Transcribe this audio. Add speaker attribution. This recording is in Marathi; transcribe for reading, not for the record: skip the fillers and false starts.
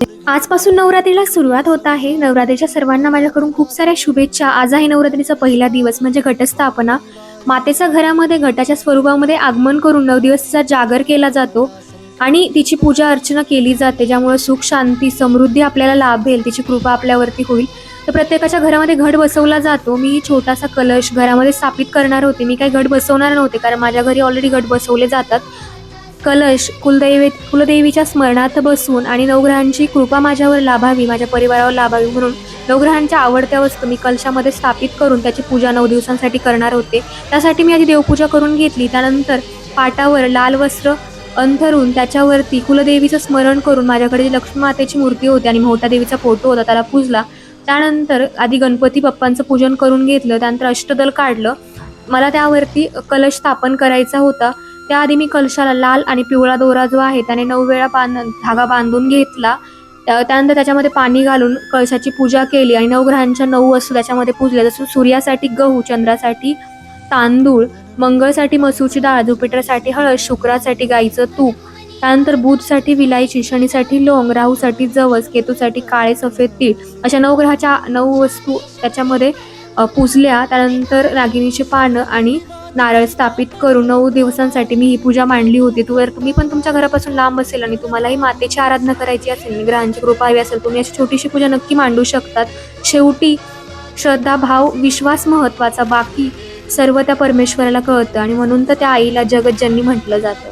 Speaker 1: आजपासून नवरात्रीला सुरुवात होत आहे. नवरात्रीच्या सर्वांना माझ्याकडून खूप साऱ्या शुभेच्छा. आज आहे नवरात्रीचा पहिला दिवस म्हणजे घटस्थापना. मातेचा घरामध्ये घटाच्या स्वरूपामध्ये आगमन करून 9 दिवस तिचा जागर केला जातो आणि तिची पूजा अर्चना केली जाते, ज्यामुळे सुख, शांती, समृद्धी आपल्याला लाभेल, तिची कृपा आपल्यावरती होईल. तर प्रत्येकाच्या घरामध्ये घट बसवला जातो. मी छोटासा कलश घरामध्ये स्थापित करणार होते. मी काही घट बसवणार नव्हते, कारण माझ्या घरी ऑलरेडी घट बसवले जातात. कलश कुलदेवीच्या स्मरणार्थ बसवून आणि नवग्रहांची कृपा माझ्यावर लाभावी, माझ्या परिवारावर लाभावी म्हणून नवग्रहांच्या आवडत्या वस्तू मी कलशामध्ये स्थापित करून त्याची पूजा 9 दिवसांसाठी करणार होते. त्यासाठी मी आधी देवपूजा करून घेतली. त्यानंतर पाटावर लाल वस्त्र अंथरून त्याच्यावरती कुलदेवीचं स्मरण करून माझ्याकडे जी लक्ष्मी मातेची मूर्ती होती आणि मोठा देवीचा फोटो होता त्याला पूजला. त्यानंतर आधी गणपती बाप्पांचं पूजन करून घेतलं. त्यानंतर अष्टदल काढलं. मला त्यावरती कलश स्थापन करायचा होता. त्याआधी मी कलशाला लाल आणि पिवळा दोरा जो आहे त्याने 9 वेळा धागा बांधून घेतला. त्यानंतर त्याच्यामध्ये पाणी घालून कलशाची पूजा केली आणि नवग्रहांच्या 9 वस्तू त्याच्यामध्ये पूजल्या, जसं सूर्यासाठी गहू, चंद्रासाठी तांदूळ, मंगळसाठी मसूरची डाळ, जुपिटरसाठी हळद, शुक्रासाठी गाईचं तूप, त्यानंतर बुधसाठी विलायची, शनीसाठी लवंग, राहूसाठी जवस, केतूसाठी काळे सफेद तीळ, अशा नवग्रहाच्या 9 वस्तू त्याच्यामध्ये पूजल्या. त्यानंतर नागिनीची पानं आणि नारळ स्थापित करून 9 दिवसांसाठी मी ही पूजा मांडली होती. तुम्ही पण तुमच्या घरापासून लांब असेल आणि तुम्हालाही मातेची आराधना करायची असेल, ग्रहांची कृपा हवी असेल, तुम्ही अशी छोटीशी पूजा नक्की मांडू शकतात. शेवटी श्रद्धा, भाव, विश्वास महत्त्वाचा, बाकी सर्व त्या परमेश्वराला कळतं आणि म्हणून तर त्या आईला जगज्जननी म्हटलं जातं.